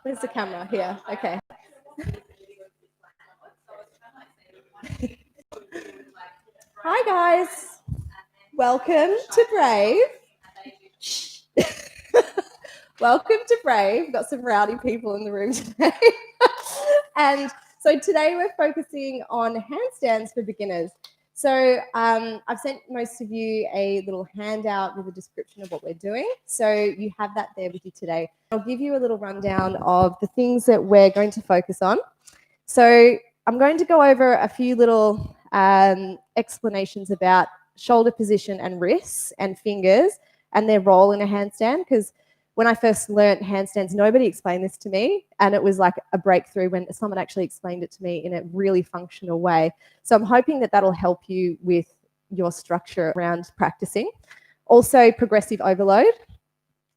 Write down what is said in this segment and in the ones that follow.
Where's the camera? Here. Okay. Hi, guys. Welcome to Brave. Welcome to Brave. We've got some rowdy people in the room today. And so today we're focusing on handstands for beginners. So I've sent most of you a little handout with a description of what we're doing. So you have that there with you today. I'll give you a little rundown of the things that we're going to focus on. So I'm going to go over a few little explanations about shoulder position and wrists and fingers and their role in a handstand, because when I first learnt handstands, nobody explained this to me, and it was like a breakthrough when someone actually explained it to me in a really functional way. So I'm hoping that that'll help you with your structure around practicing. Also, progressive overload.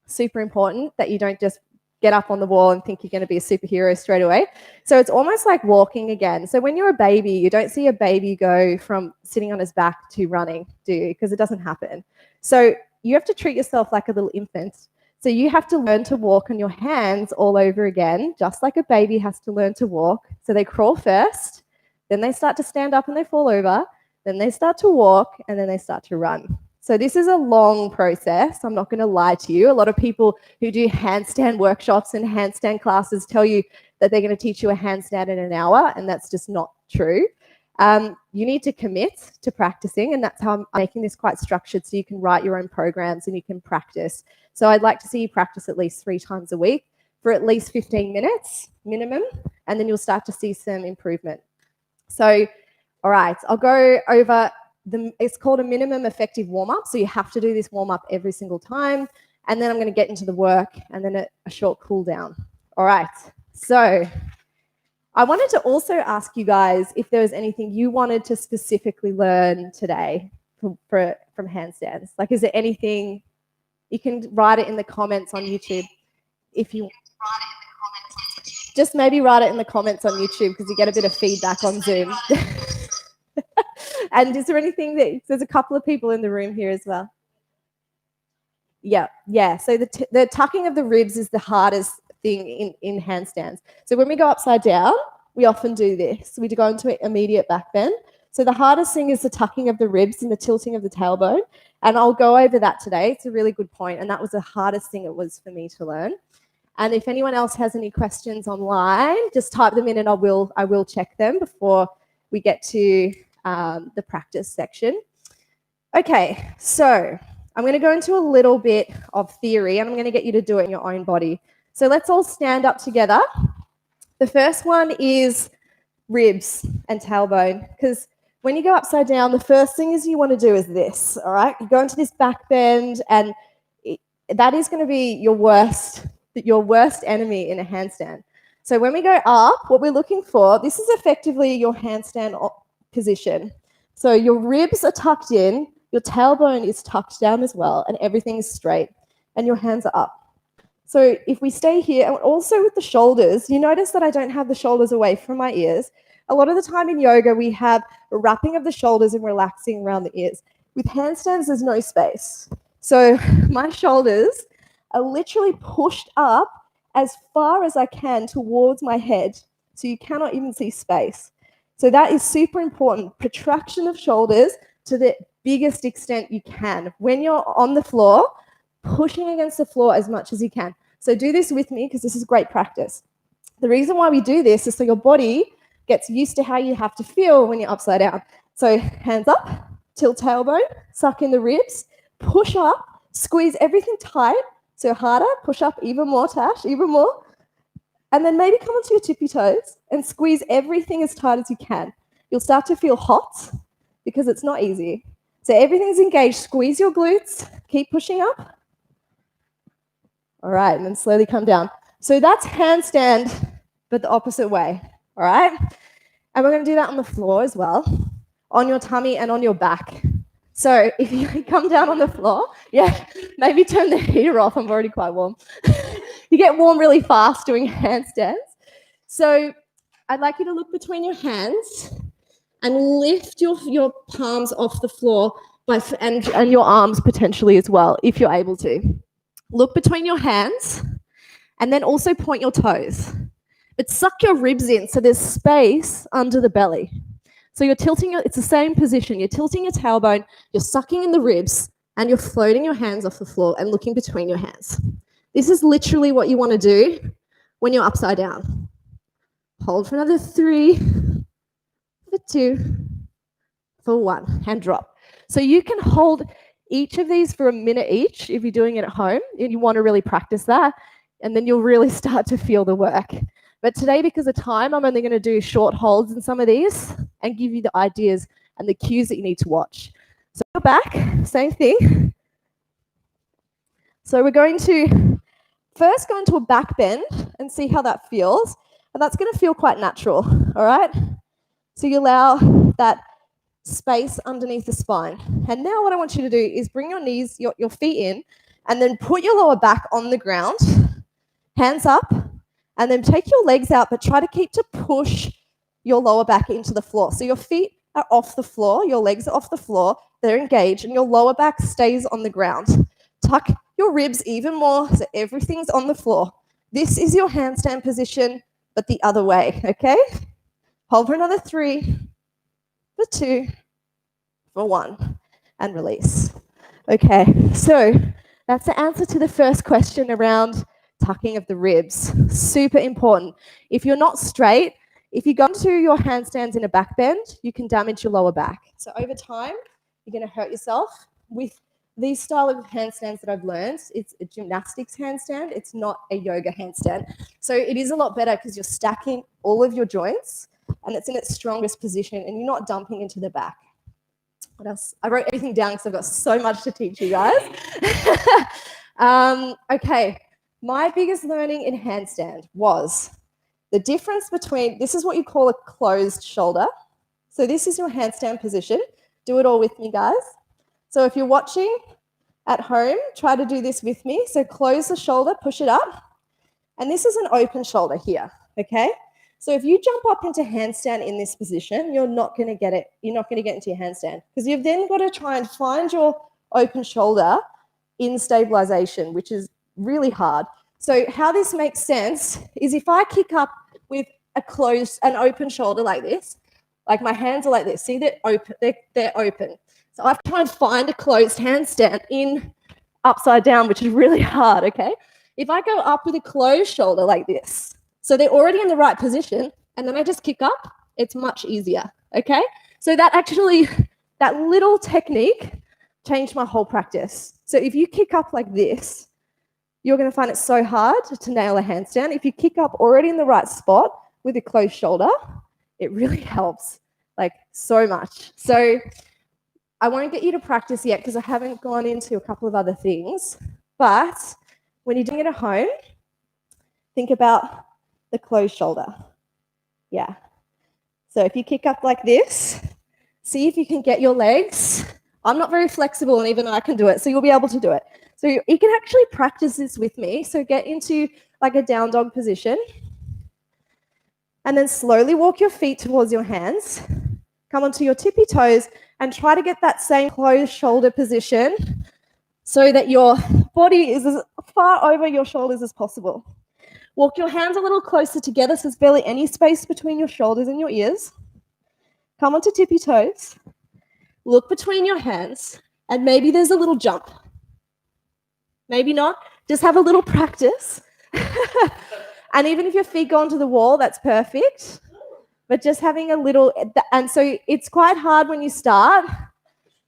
Super important that you don't just get up on the wall and think you're going to be a superhero straight away. So it's almost like walking again. So when you're a baby, you don't see a baby go from sitting on his back to running, do you? Because it doesn't happen. So you have to treat yourself like a little infant. So you have to learn to walk on your hands all over again, just like a baby has to learn to walk. So they crawl first, then they start to stand up and they fall over, then they start to walk, and then they start to run. So this is a long process. I'm not going to lie to you. A lot of people who do handstand workshops and handstand classes tell you that they're going to teach you a handstand in an hour, and that's just not true. You need to commit to practicing, and that's how I'm making this quite structured so you can write your own programs and you can practice. So I'd like to see you practice at least 3 times a week for at least 15 minutes minimum, and then you'll start to see some improvement. So, all right, I'll go over it's called a minimum effective warm-up. So you have to do this warm-up every single time, and then I'm going to get into the work and then a short cool down. All right, so I wanted to also ask you guys if there was anything you wanted to specifically learn today from handstands. Like, is there anything? You can write it in the comments on YouTube if you just maybe write it in the comments on YouTube, because you get a bit of feedback on Zoom. And is there anything that, there's a couple of people in the room here as well. Yeah. So the tucking of the ribs is the hardest thing in handstands. So when we go upside down, we often do this. We go into immediate back bend. So the hardest thing is the tucking of the ribs and the tilting of the tailbone. And I'll go over that today. It's a really good point. And that was the hardest thing it was for me to learn. And if anyone else has any questions online, just type them in and I will check them before we get to the practice section. Okay, so I'm going to go into a little bit of theory and I'm going to get you to do it in your own body. So let's all stand up together. The first one is ribs and tailbone, because when you go upside down, the first thing is you want to do is this, all right? You go into this back bend, and that is going to be your worst enemy in a handstand. So when we go up, what we're looking for, this is effectively your handstand position. So your ribs are tucked in, your tailbone is tucked down as well, and everything is straight, and your hands are up. So if we stay here, and also with the shoulders, you notice that I don't have the shoulders away from my ears. A lot of the time in yoga, we have a wrapping of the shoulders and relaxing around the ears. With handstands, there's no space. So my shoulders are literally pushed up as far as I can towards my head, so you cannot even see space. So that is super important. Protraction of shoulders to the biggest extent you can. When you're on the floor, pushing against the floor as much as you can. So do this with me, because this is great practice. The reason why we do this is so your body gets used to how you have to feel when you're upside down. So hands up, tilt tailbone, suck in the ribs, push up, squeeze everything tight. So harder, push up even more, Tash, even more. And then maybe come onto your tippy toes and squeeze everything as tight as you can. You'll start to feel hot because it's not easy. So everything's engaged. Squeeze your glutes. Keep pushing up. All right, and then slowly come down. So that's handstand, but the opposite way. All right? And we're going to do that on the floor as well, on your tummy and on your back. So if you come down on the floor, yeah, maybe turn the heater off. I'm already quite warm. You get warm really fast doing handstands. So I'd like you to look between your hands and lift your palms off the floor and your arms potentially as well, if you're able to. Look between your hands And then also point your toes. But suck your ribs in so there's space under the belly. So you're tilting, it's the same position. You're tilting your tailbone, you're sucking in the ribs, and you're floating your hands off the floor and looking between your hands. This is literally what you want to do when you're upside down. Hold for another 3, for 2, for 1, and drop. So you can hold each of these for a minute each if you're doing it at home and you want to really practice that, and then you'll really start to feel the work. But today, because of time, I'm only going to do short holds in some of these and give you the ideas and the cues that you need to watch. So go back, same thing. So we're going to first go into a back bend and see how that feels. And that's going to feel quite natural, all right? So you allow that space underneath the spine. And now what I want you to do is bring your knees, your feet in, and then put your lower back on the ground, hands up, and then take your legs out, but try to keep to push your lower back into the floor. So your feet are off the floor, your legs are off the floor, they're engaged, and your lower back stays on the ground. Tuck your ribs even more so everything's on the floor. This is your handstand position, but the other way, okay? Hold for another 3, for 2, for 1, and release. Okay, so that's the answer to the first question around tucking of the ribs. Super important. If you're not straight, if you go into your handstands in a back bend, you can damage your lower back. So over time, you're going to hurt yourself. With these style of handstands that I've learned, it's a gymnastics handstand. It's not a yoga handstand. So it is a lot better because you're stacking all of your joints and it's in its strongest position and you're not dumping into the back. What else? I wrote everything down because I've got so much to teach you guys. Okay. My biggest learning in handstand was the difference between, this is what you call a closed shoulder. So this is your handstand position. Do it all with me, guys. So if you're watching at home, try to do this with me. So close the shoulder, push it up. And this is an open shoulder here, okay? So if you jump up into handstand in this position, you're not going to get it. You're not going to get into your handstand because you've then got to try and find your open shoulder in stabilization, which is really hard. So how this makes sense is if I kick up with an open shoulder like this, like my hands are like this. See, they're open. They're open. So I have to try and find a closed handstand in upside down, which is really hard, okay? If I go up with a closed shoulder like this, so they're already in the right position, and then I just kick up, it's much easier, okay? So that little technique changed my whole practice. So if you kick up like this, you're going to find it so hard to nail a handstand. If you kick up already in the right spot with a closed shoulder, it really helps, like so much. So I won't get you to practice yet because I haven't gone into a couple of other things. But when you're doing it at home, think about the closed shoulder. Yeah. So if you kick up like this, see if you can get your legs. I'm not very flexible and even I can do it, so you'll be able to do it. So you can actually practice this with me. So get into like a down dog position. And then slowly walk your feet towards your hands. Come onto your tippy toes and try to get that same closed shoulder position so that your body is as far over your shoulders as possible. Walk your hands a little closer together so there's barely any space between your shoulders and your ears. Come onto tippy toes. Look between your hands and maybe there's a little jump. Maybe not. Just have a little practice. And even if your feet go onto the wall, that's perfect. But just having a little, and so it's quite hard when you start,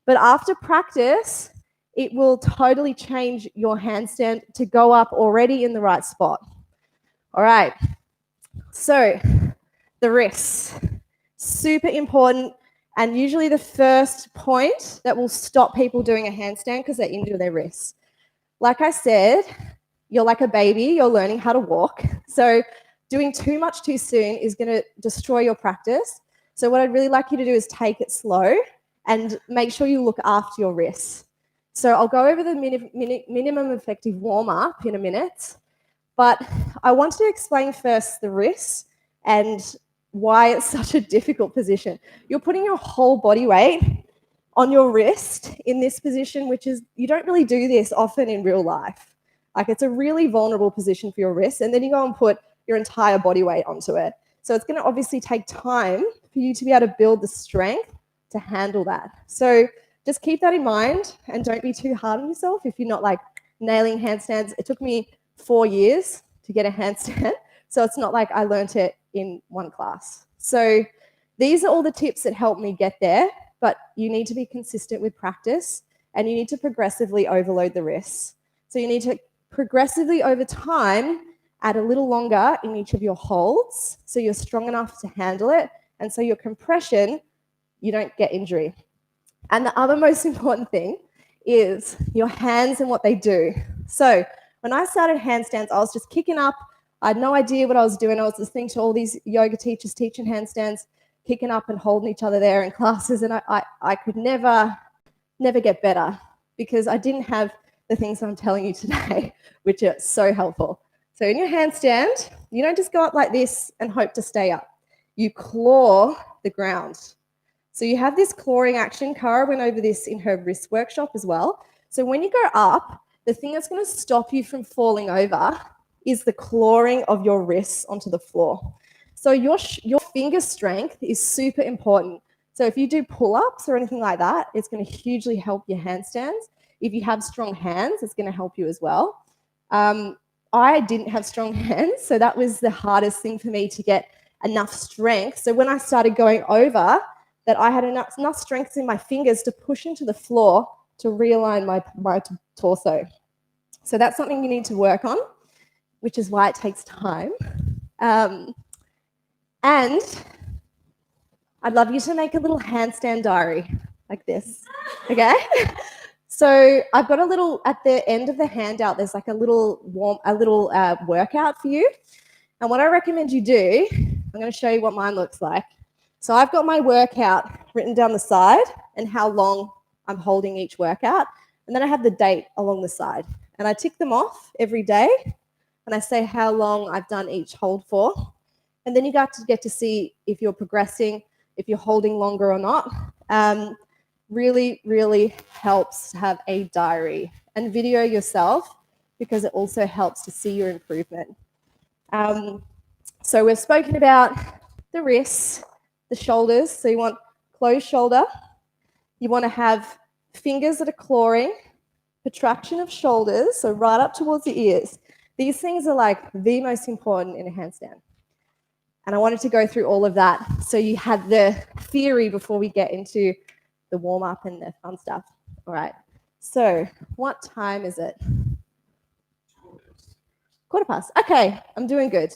but after practice, it will totally change your handstand to go up already in the right spot. All right. So the wrists, super important. And usually the first point that will stop people doing a handstand because they injure their wrists. Like I said, you're like a baby, you're learning how to walk. So doing too much too soon is going to destroy your practice. So what I'd really like you to do is take it slow and make sure you look after your wrists. So I'll go over the minimum effective warm-up in a minute, but I want to explain first the wrists and why it's such a difficult position. You're putting your whole body weight on your wrist in this position, which is, you don't really do this often in real life. Like it's a really vulnerable position for your wrists. And then you go and put your entire body weight onto it. So it's going to obviously take time for you to be able to build the strength to handle that. So just keep that in mind and don't be too hard on yourself if you're not like nailing handstands. It took me 4 years to get a handstand. So it's not like I learned it in one class. So these are all the tips that help me get there, but you need to be consistent with practice and you need to progressively overload the wrists. So you need to progressively over time add a little longer in each of your holds so you're strong enough to handle it, and so your compression, you don't get injury. And the other most important thing is your hands and what they do. So when I started handstands, I was just kicking up. I had no idea what I was doing. I was listening to all these yoga teachers teaching handstands, kicking up and holding each other there in classes, and I could never get better because I didn't have the things I'm telling you today, which are so helpful. So in your handstand, you don't just go up like this and hope to stay up. You claw the ground. So you have this clawing action. Cara went over this in her wrist workshop as well. So when you go up, the thing that's going to stop you from falling over is the clawing of your wrists onto the floor. So your finger strength is super important. So if you do pull-ups or anything like that, it's going to hugely help your handstands. If you have strong hands, it's going to help you as well. I didn't have strong hands, so that was the hardest thing for me to get enough strength. So when I started going over, that I had enough strength in my fingers to push into the floor to realign my torso. So that's something you need to work on, which is why it takes time. And I'd love you to make a little handstand diary like this, okay? So I've got a little, at the end of the handout, there's like a little workout for you. And what I recommend you do, I'm going to show you what mine looks like. So I've got my workout written down the side and how long I'm holding each workout. And then I have the date along the side. And I tick them off every day. And I say how long I've done each hold for. And then you get to see if you're progressing, if you're holding longer or not. Really, really helps to have a diary and video yourself because it also helps to see your improvement. So we've spoken about the wrists, the shoulders. So you want closed shoulder. You want to have fingers that are clawing, protraction of shoulders, so right up towards the ears. These things are like the most important in a handstand. And I wanted to go through all of that so you had the theory before we get into the warm-up and the fun stuff. All right. So what time is it? 1:15. Okay, I'm doing good.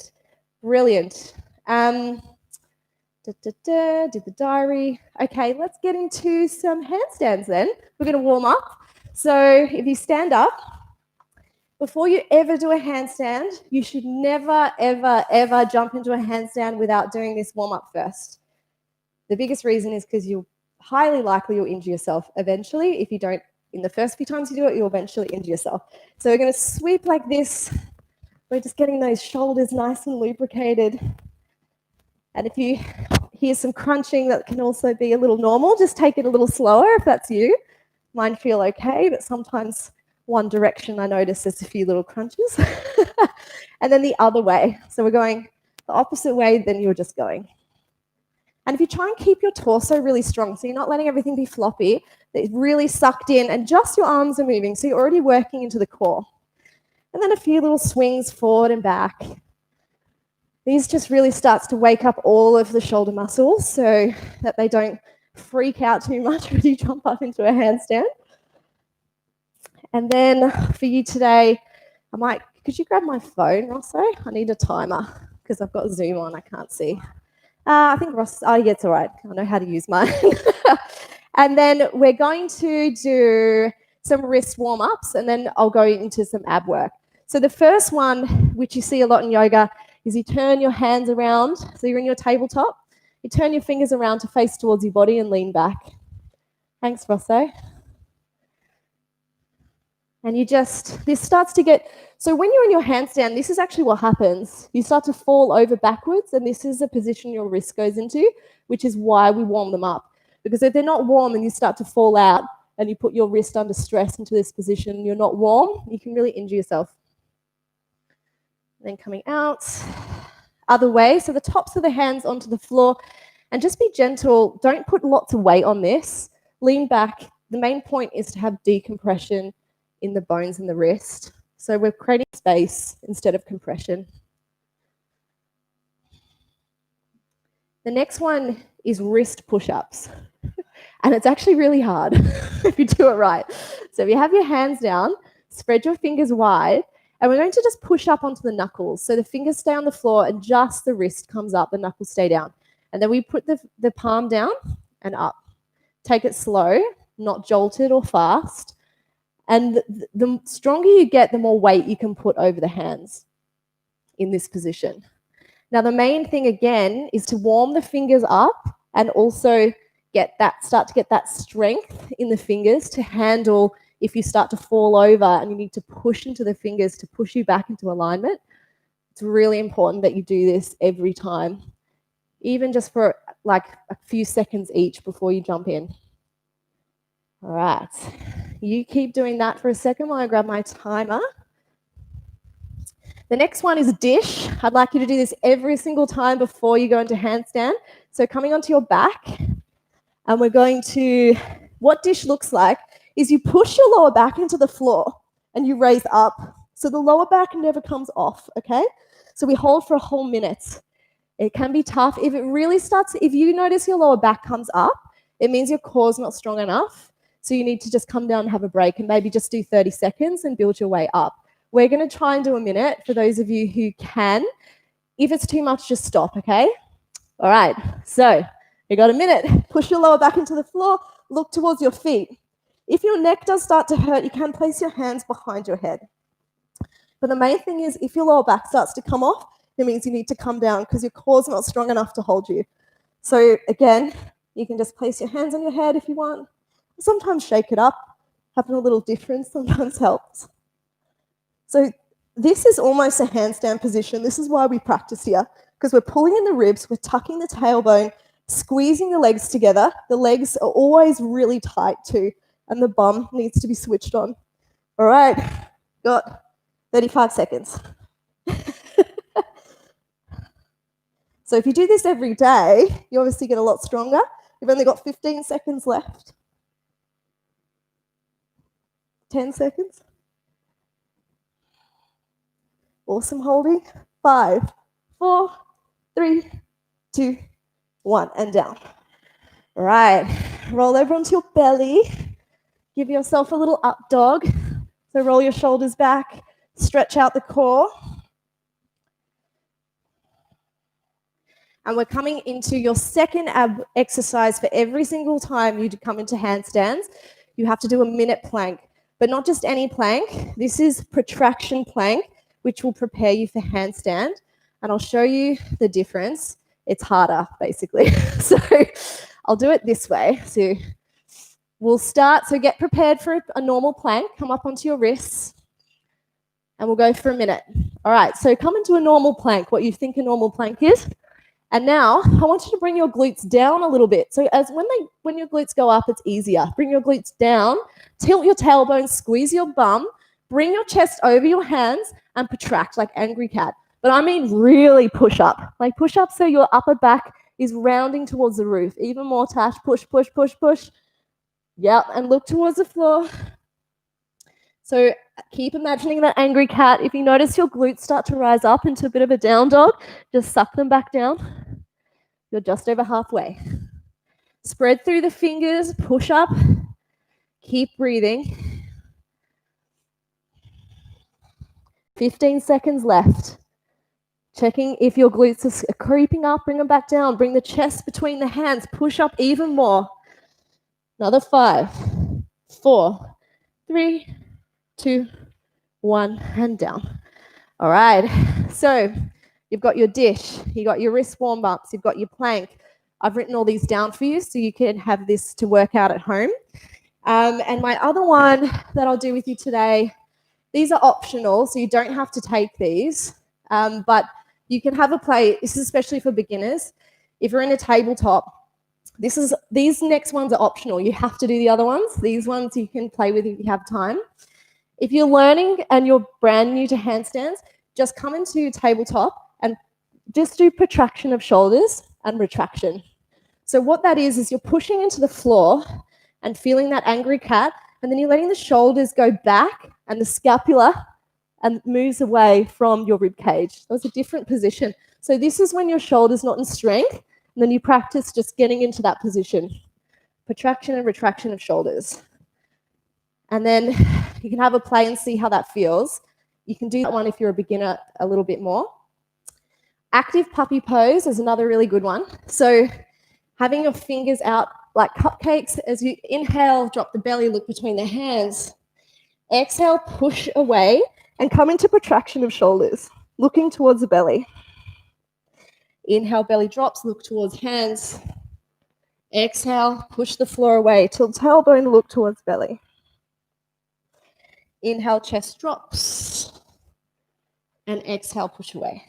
Brilliant. Did the diary. Okay, let's get into some handstands then. We're going to warm up. So if you stand up, before you ever do a handstand, you should never, ever, ever jump into a handstand without doing this warm-up first. The biggest reason is because you'll highly likely you'll injure yourself eventually. If you don't, in the first few times you do it, you'll eventually injure yourself. So we're going to sweep like this. We're just getting those shoulders nice and lubricated. And if you hear some crunching, that can also be a little normal. Just take it a little slower if that's you. Mine feel okay, but sometimes one direction I notice there's a few little crunches. And then the other way. So we're going the opposite way than you were just going. And if you try and keep your torso really strong, so you're not letting everything be floppy, it's really sucked in and just your arms are moving, so you're already working into the core. And then a few little swings forward and back. These just really starts to wake up all of the shoulder muscles so that they don't freak out too much when you jump up into a handstand. And then for you today, could you grab my phone, Rosso? I need a timer because I've got Zoom on, I can't see. I think Ross, yeah, it's all right. I know how to use mine. And then we're going to do some wrist warm-ups and then I'll go into some ab work. So the first one, which you see a lot in yoga, is you turn your hands around. So you're in your tabletop. You turn your fingers around to face towards your body and lean back. Thanks, Rosso. And this starts to get, so when you're in your handstand, this is actually what happens. You start to fall over backwards, and this is the position your wrist goes into, which is why we warm them up. Because if they're not warm and you start to fall out and you put your wrist under stress into this position and you're not warm, you can really injure yourself. then coming out. Other way, so the tops of the hands onto the floor, and just be gentle. Don't put lots of weight on this. Lean back. The main point is to have decompression in the bones in the wrist. So we're creating space instead of compression. The next one is wrist push-ups. And it's actually really hard if you do it right. So if you have your hands down, spread your fingers wide, and we're going to just push up onto the knuckles. So the fingers stay on the floor and just the wrist comes up, the knuckles stay down. And then we put the palm down and up. Take it slow, not jolted or fast. And the stronger you get, the more weight you can put over the hands in this position. Now, the main thing, again, is to warm the fingers up and also start to get that strength in the fingers to handle if you start to fall over and you need to push into the fingers to push you back into alignment. It's really important that you do this every time, even just for like a few seconds each before you jump in. All right, you keep doing that for a second while I grab my timer. The next one is dish. I'd like you to do this every single time before you go into handstand. So coming onto your back, and we're going to, what dish looks like is you push your lower back into the floor and you raise up. So the lower back never comes off, okay? So we hold for a whole minute. It can be tough. If it really starts, if you notice your lower back comes up, it means your core's not strong enough. So you need to just come down and have a break and maybe just do 30 seconds and build your way up. We're going to try and do a minute for those of you who can. If it's too much, just stop, okay? All right, so you got a minute. Push your lower back into the floor. Look towards your feet. If your neck does start to hurt, you can place your hands behind your head. But the main thing is if your lower back starts to come off, it means you need to come down because your core's not strong enough to hold you. So again, you can just place your hands on your head if you want. Sometimes shake it up. Having a little difference sometimes helps. So this is almost a handstand position. This is why we practice here, because we're pulling in the ribs, we're tucking the tailbone, squeezing the legs together. The legs are always really tight too, and the bum needs to be switched on. All right, got 35 seconds. So if you do this every day, you obviously get a lot stronger. You've only got 15 seconds left. 10 seconds. Awesome holding. 5, 4, 3, 2, 1, and down. All right, roll over onto your belly. Give yourself a little up dog. So roll your shoulders back, stretch out the core. And we're coming into your second ab exercise for every single time you come into handstands. You have to do a minute plank, but not just any plank. This is protraction plank, which will prepare you for handstand. And I'll show you the difference. It's harder, basically. So I'll do it this way. So we'll start. So get prepared for a normal plank. Come up onto your wrists. And we'll go for a minute. All right, so come into a normal plank, what you think a normal plank is. And now I want you to bring your glutes down a little bit. So as when your glutes go up, it's easier. Bring your glutes down, tilt your tailbone, squeeze your bum, bring your chest over your hands and protract like angry cat. But I mean really push up. Like push up so your upper back is rounding towards the roof. Even more, Tash. Push, push, push, push. Yep, and look towards the floor. So keep imagining that angry cat. If you notice your glutes start to rise up into a bit of a down dog, just suck them back down. You're just over halfway. Spread through the fingers, push up. Keep breathing. 15 seconds left. Checking if your glutes are creeping up, bring them back down. Bring the chest between the hands, push up even more. Another 5, 4, 3, 2, 1, and down. All right, so you've got your dish, you've got your wrist warm-ups, you've got your plank. I've written all these down for you so you can have this to work out at home. And my other one that I'll do with you today, these are optional, so you don't have to take these, but you can have a play. This is especially for beginners. If you're in a tabletop, these next ones are optional. You have to do the other ones. These ones you can play with if you have time. If you're learning and you're brand new to handstands, just come into tabletop and just do protraction of shoulders and retraction. So what that is you're pushing into the floor and feeling that angry cat, and then you're letting the shoulders go back and the scapula and moves away from your rib cage. That's a different position. So this is when your shoulder's not in strength, and then you practice just getting into that position. Protraction and retraction of shoulders. And then you can have a play and see how that feels. You can do that one if you're a beginner a little bit more. Active puppy pose is another really good one. So having your fingers out like cupcakes. As you inhale, drop the belly, look between the hands. Exhale, push away and come into protraction of shoulders, looking towards the belly. Inhale, belly drops, look towards hands. Exhale, push the floor away, tilt tailbone, look towards belly. Inhale, chest drops. And exhale, push away.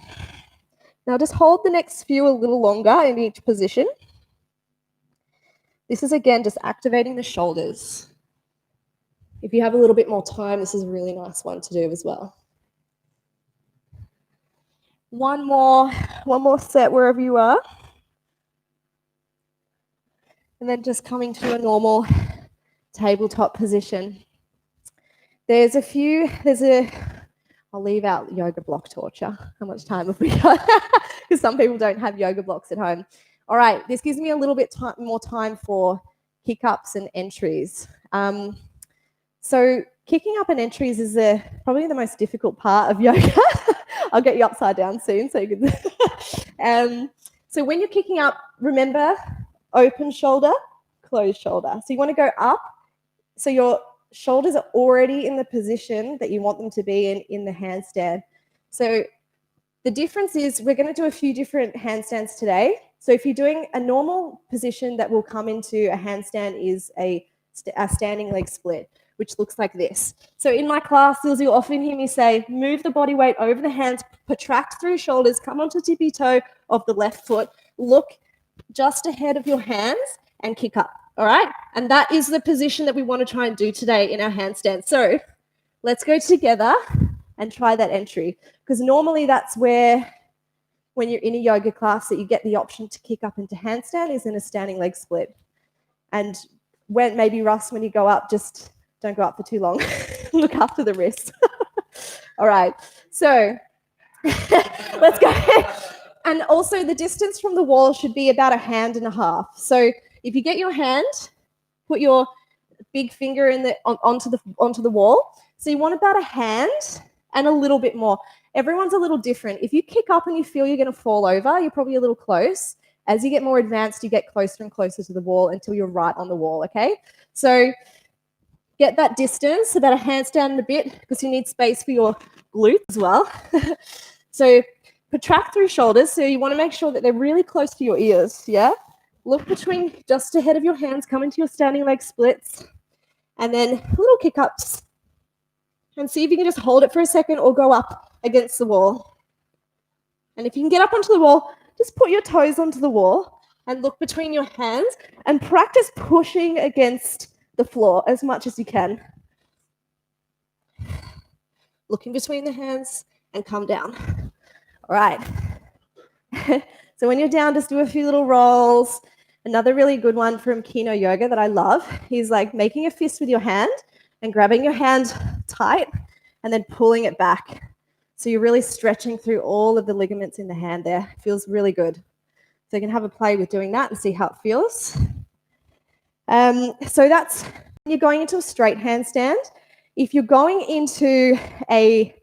Now just hold the next few a little longer in each position. This is again just activating the shoulders. If you have a little bit more time, this is a really nice one to do as well. One more set wherever you are. And then just coming to a normal tabletop position. I'll leave out yoga block torture. How much time have we got? Because some people don't have yoga blocks at home. All right, this gives me a little bit more time for kick-ups and entries. So kicking up and entries is probably the most difficult part of yoga. I'll get you upside down soon so you can. So when you're kicking up, remember, open shoulder, closed shoulder. So you want to go up so your shoulders are already in the position that you want them to be in the handstand. So the difference is we're going to do a few different handstands today. So if you're doing a normal position that will come into a handstand is a standing leg split, which looks like this. So in my classes, you'll often hear me say, move the body weight over the hands, protract through shoulders, come onto tippy toe of the left foot, look just ahead of your hands and kick up, all right? And that is the position that we want to try and do today in our handstand. So let's go together and try that entry, because normally that's where, when you're in a yoga class, that you get the option to kick up into handstand is in a standing leg split. And when you go up, just don't go up for too long. Look after the wrists. All right, so let's go. And also the distance from the wall should be about 1.5 hands. So if you get your hand, put your big finger onto the wall. So you want about 1 hand and a little bit more. Everyone's a little different. If you kick up and you feel you're going to fall over, you're probably a little close. As you get more advanced, you get closer and closer to the wall until you're right on the wall, okay? So get that distance, about 1 handstand and a bit, because you need space for your glutes as well. So protract through shoulders. So you want to make sure that they're really close to your ears, yeah? Look between just ahead of your hands, come into your standing leg splits, and then little kick-ups. And see if you can just hold it for a second or go up against the wall. And if you can get up onto the wall, just put your toes onto the wall and look between your hands and practice pushing against the floor as much as you can. Looking between the hands and come down. All right. So when you're down, just do a few little rolls. Another really good one from Kino Yoga that I love is like making a fist with your hand and grabbing your hand tight and then pulling it back. So you're really stretching through all of the ligaments in the hand there. It feels really good. So you can have a play with doing that and see how it feels. So that's when you're going into a straight handstand. If you're going into a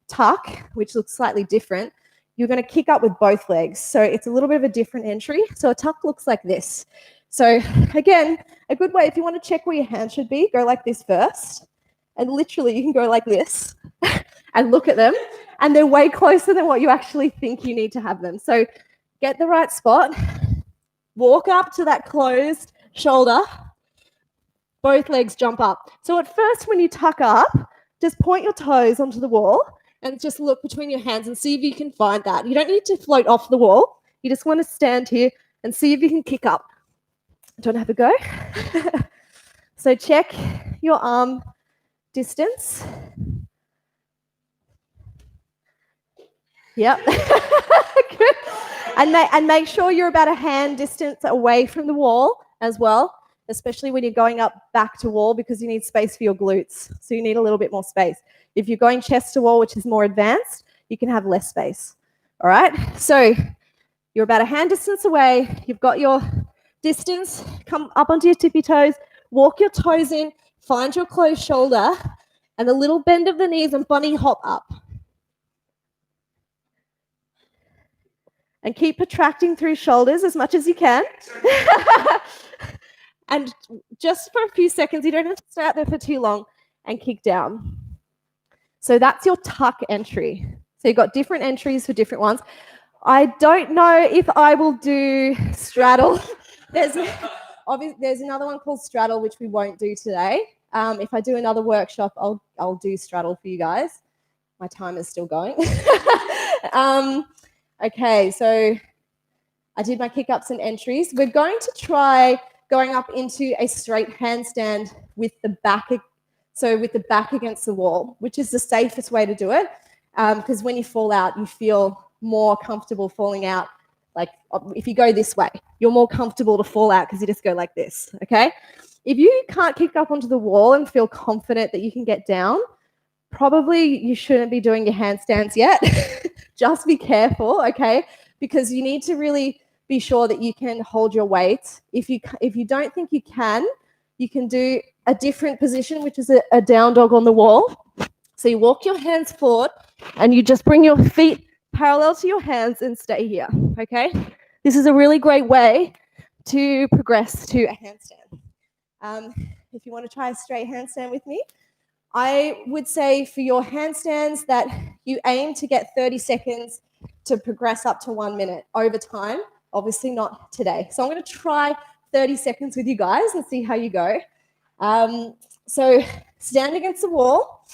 tuck, which looks slightly different, you're going to kick up with both legs. So it's a little bit of a different entry. So a tuck looks like this. So again, a good way, if you want to check where your hand should be, go like this first. And literally you can go like this and look at them. And they're way closer than what you actually think you need to have them. So get the right spot. Walk up to that closed shoulder. Both legs jump up. So at first when you tuck up, just point your toes onto the wall and just look between your hands and see if you can find that. You don't need to float off the wall. You just want to stand here and see if you can kick up. Do you want to have a go? So check your arm distance. Yep. Good. And make sure you're about a hand distance away from the wall as well, especially when you're going up back to wall, because you need space for your glutes. So you need a little bit more space. If you're going chest to wall, which is more advanced, you can have less space. All right? So you're about a hand distance away. You've got your distance. Come up onto your tippy toes. Walk your toes in. Find your closed shoulder. And a little bend of the knees and bunny hop up. And keep protracting through shoulders as much as you can. And just for a few seconds, you don't have to stay out there for too long, and kick down. So that's your tuck entry. So you've got different entries for different ones. I don't know if I will do straddle. There's another one called straddle, which we won't do today. If I do another workshop, I'll do straddle for you guys. My time is still going. Okay, so I did my kick-ups and entries. We're going to try going up into a straight handstand with the back, with the back against the wall, which is the safest way to do it, because when you fall out, you feel more comfortable falling out. Like if you go this way, you're more comfortable to fall out because you just go like this, okay? If you can't kick up onto the wall and feel confident that you can get down, probably you shouldn't be doing your handstands yet. Just be careful, okay? Because you need to really be sure that you can hold your weight. If you don't think you can do a different position, which is a down dog on the wall. So you walk your hands forward and you just bring your feet parallel to your hands and stay here, okay? This is a really great way to progress to a handstand. If you want to try a straight handstand with me, I would say for your handstands that you aim to get 30 seconds to progress up to 1 minute over time, obviously not today. So I'm going to try 30 seconds with you guys and see how you go. So stand against the wall.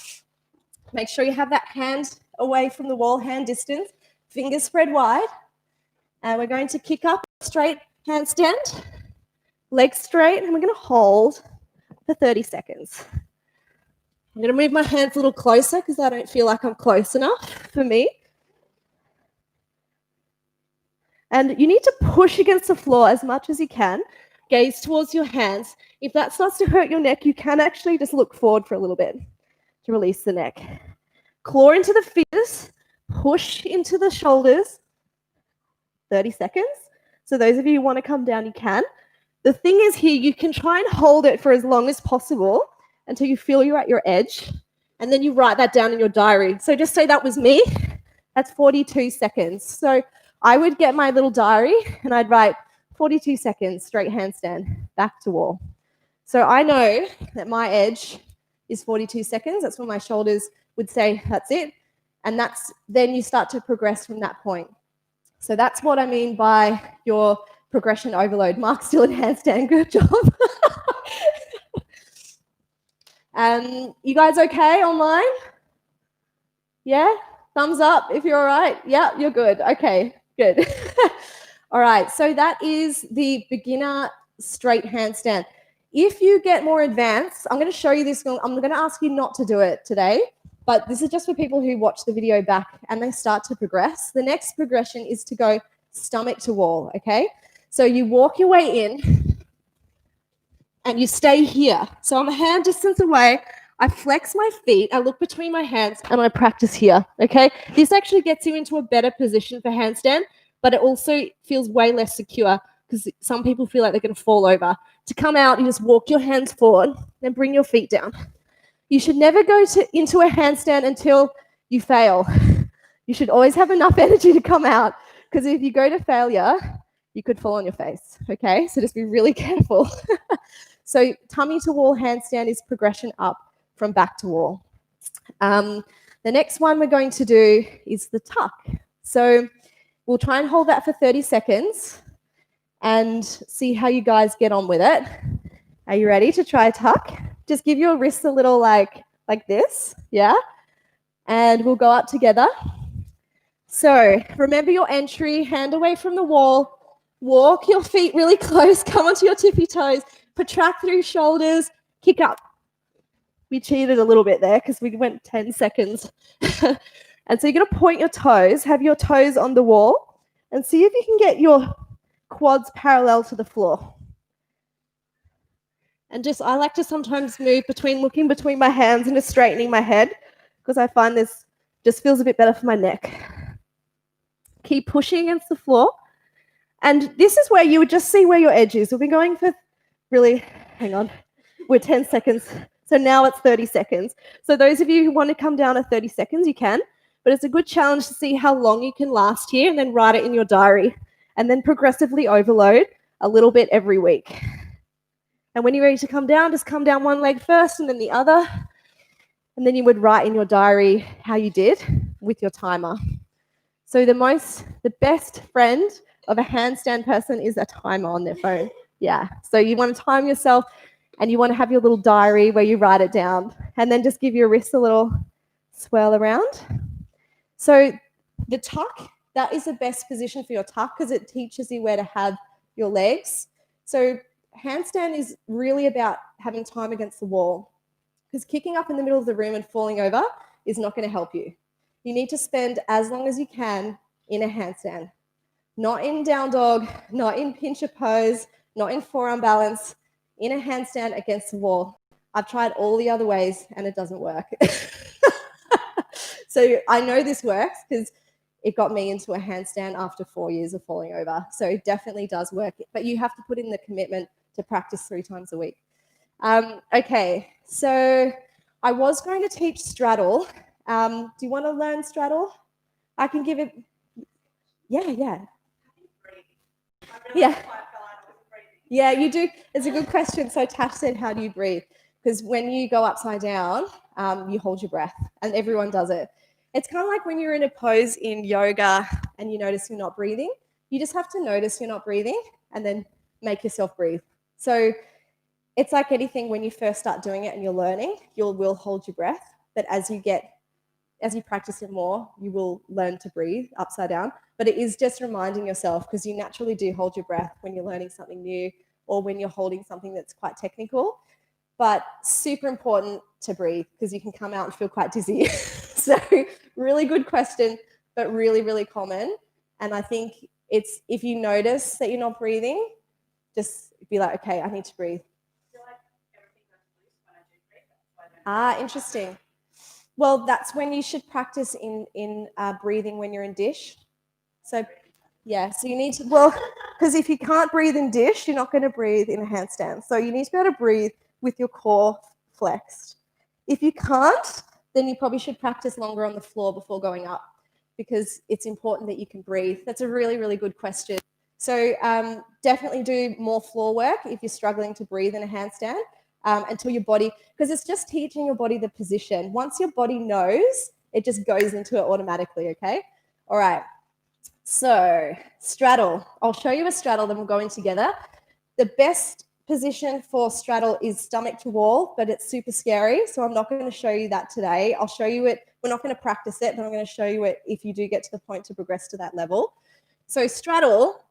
Make sure you have that hand away from the wall, hand distance, fingers spread wide. And we're going to kick up straight handstand, legs straight, and we're going to hold for 30 seconds. I'm going to move my hands a little closer because I don't feel like I'm close enough for me. And you need to push against the floor as much as you can. Gaze towards your hands. If that starts to hurt your neck, you can actually just look forward for a little bit to release the neck. Claw into the fingers. Push into the shoulders. 30 seconds. So those of you who want to come down, you can. The thing is here, you can try and hold it for as long as possible until you feel you're at your edge, and then you write that down in your diary. So just say that was me. That's 42 seconds. So I would get my little diary and I'd write 42 seconds, straight handstand, back to wall. So I know that my edge is 42 seconds. That's when my shoulders would say, that's it. And then you start to progress from that point. So that's what I mean by your progression overload. Mark's still in handstand. Good job. You guys okay online? Yeah? Thumbs up if you're all right. Yeah, you're good. Okay, good. All right, so that is the beginner straight handstand. If you get more advanced, I'm going to show you this. I'm going to ask you not to do it today, but this is just for people who watch the video back and they start to progress. The next progression is to go stomach to wall, okay? So you walk your way in and you stay here. So I'm a hand distance away. I flex my feet, I look between my hands, and I practice here, okay? This actually gets you into a better position for handstand, but it also feels way less secure because some people feel like they're going to fall over. To come out, you just walk your hands forward, then bring your feet down. You should never go into a handstand until you fail. You should always have enough energy to come out, because if you go to failure, you could fall on your face, okay? So just be really careful. So tummy to wall handstand is progression up from back to wall. The next one we're going to do is the tuck. So we'll try and hold that for 30 seconds and see how you guys get on with it. Are you ready to try a tuck? Just give your wrists a little like this, yeah? And we'll go up together. So remember your entry, hand away from the wall, walk your feet really close, come onto your tippy toes, protract through shoulders, kick up. We cheated a little bit there because we went 10 seconds. And so you're going to point your toes, have your toes on the wall, and see if you can get your quads parallel to the floor. And I like to sometimes move looking between my hands and just straightening my head, because I find this just feels a bit better for my neck. Keep pushing against the floor. And this is where you would just see where your edge is. We'll be going for we're 10 seconds. So now it's 30 seconds. So those of you who want to come down to 30 seconds, you can. But it's a good challenge to see how long you can last here, and then write it in your diary. And then progressively overload a little bit every week. And when you're ready to come down, just come down one leg first and then the other. And then you would write in your diary how you did with your timer. So the best friend of a handstand person is a timer on their phone. Yeah. So you want to time yourself, and you want to have your little diary where you write it down, and then just give your wrists a little swirl around. So the tuck, that is the best position for your tuck, because it teaches you where to have your legs. So handstand is really about having time against the wall, because kicking up in the middle of the room and falling over is not going to help you. You need to spend as long as you can in a handstand. Not in down dog, not in pincher pose, not in forearm balance, in a handstand against the wall. I've tried all the other ways and it doesn't work. So I know this works because it got me into a handstand after 4 years of falling over. So it definitely does work, but you have to put in the commitment to practice 3 times a week. Okay, so I was going to teach straddle. Do you want to learn straddle? I can give it. Yeah. Yeah, you do. It's a good question. So Tash said, how do you breathe? Because when you go upside down, you hold your breath, and everyone does it. It's kind of like when you're in a pose in yoga and you notice you're not breathing. You just have to notice you're not breathing and then make yourself breathe. So it's like anything, when you first start doing it and you're learning, you will hold your breath. But as you practice it more, you will learn to breathe upside down. But it is just reminding yourself, because you naturally do hold your breath when you're learning something new or when you're holding something that's quite technical. But super important to breathe, because you can come out and feel quite dizzy. So really good question, but really, really common. And I think it's, if you notice that you're not breathing, just be like, okay, I need to breathe. Interesting. Well, that's when you should practice in breathing when you're in dish. So, yeah, so you need to, because if you can't breathe in dish, you're not going to breathe in a handstand. So you need to be able to breathe with your core flexed. If you can't, then you probably should practice longer on the floor before going up, because it's important that you can breathe. That's a really, really good question. So definitely do more floor work if you're struggling to breathe in a handstand. Until your body, because it's just teaching your body the position. Once your body knows, it just goes into it automatically, okay? All right, so straddle. I'll show you a straddle, then we'll go in together. The best position for straddle is stomach to wall, but it's super scary, so I'm not going to show you that today. I'll show you it. We're not going to practice it, but I'm going to show you it if you do get to the point to progress to that level. So straddle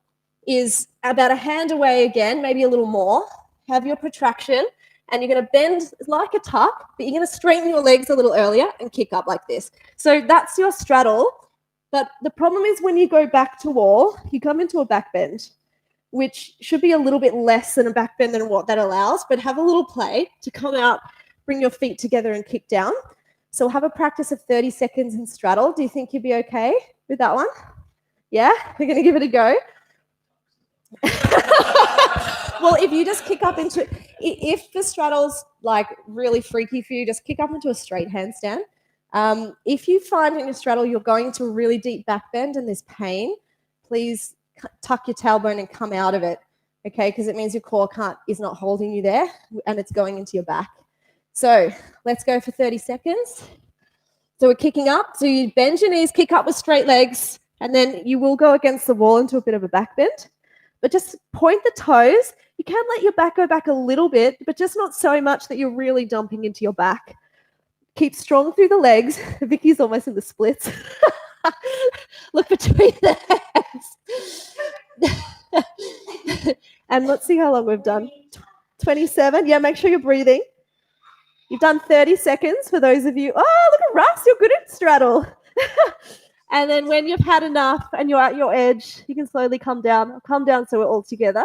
is about a hand away again, maybe a little more. Have your protraction. And you're going to bend like a tuck, but you're going to straighten your legs a little earlier and kick up like this. So that's your straddle. But the problem is when you go back to wall, you come into a back bend, which should be a little bit less than a back bend than what that allows, but have a little play to come out, bring your feet together and kick down. So we'll have a practice of 30 seconds in straddle. Do you think you'd be okay with that one? Yeah? We're going to give it a go. Well, if you just kick up into, if the straddle's like really freaky for you, just kick up into a straight handstand. If you find in your straddle you're going to a really deep back bend and there's pain, please tuck your tailbone and come out of it, okay? Because it means your core is not holding you there and it's going into your back. So let's go for 30 seconds. So we're kicking up. So you bend your knees, kick up with straight legs, and then you will go against the wall into a bit of a back bend. But just point the toes. You can let your back go back a little bit, but just not so much that you're really dumping into your back. Keep strong through the legs. Vicky's almost in the splits. Look between the hands. And let's see how long we've done. 27. Yeah, make sure you're breathing. You've done 30 seconds for those of you. Oh, look at Russ. You're good at straddle. And then when you've had enough and you're at your edge, you can slowly come down. I'll come down so we're all together.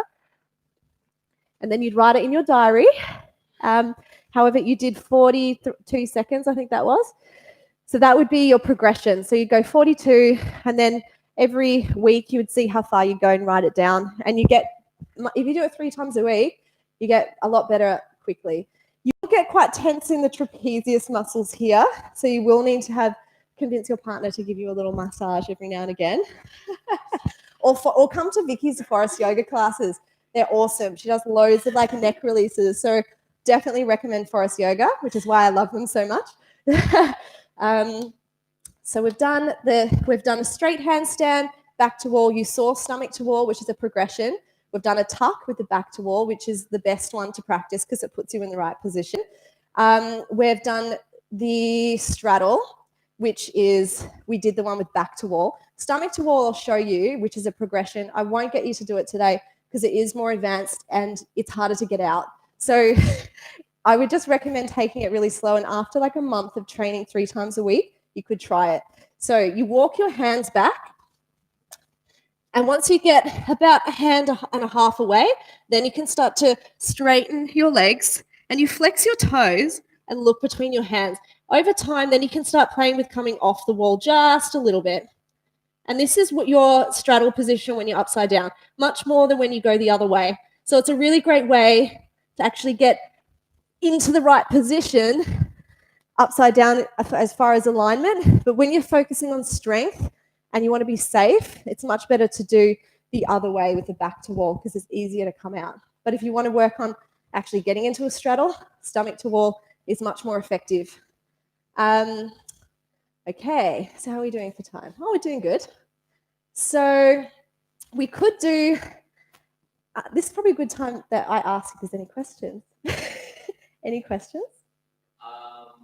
And then you'd write it in your diary. However, you did 42 seconds, I think that was. So that would be your progression. So you go 42, and then every week you would see how far you go and write it down. And you get, if you do it 3 times a week, you get a lot better quickly. You will get quite tense in the trapezius muscles here. So you will need to convince your partner to give you a little massage every now and again. or come to Vicky's forest yoga classes. They're awesome. She does loads of like neck releases. So definitely recommend forest yoga, which is why I love them so much. So we've done a straight handstand, back to wall. You saw stomach to wall, which is a progression. We've done a tuck with the back to wall, which is the best one to practice because it puts you in the right position. We've done the straddle, which is, we did the one with back to wall. Stomach to wall I'll show you, which is a progression. I won't get you to do it today because it is more advanced and it's harder to get out. So I would just recommend taking it really slow, and after like a month of training 3 times a week, you could try it. So you walk your hands back, and once you get about a hand and a half away, then you can start to straighten your legs and you flex your toes and look between your hands. Over time, then you can start playing with coming off the wall just a little bit. And this is what your straddle position when you're upside down, much more than when you go the other way. So it's a really great way to actually get into the right position upside down as far as alignment. But when you're focusing on strength and you want to be safe, it's much better to do the other way with the back to wall because it's easier to come out. But if you want to work on actually getting into a straddle, stomach to wall is much more effective. Okay, so how are we doing for time? Oh, we're doing good. So we could do, this is probably a good time that I ask if there's any questions. Any questions? No,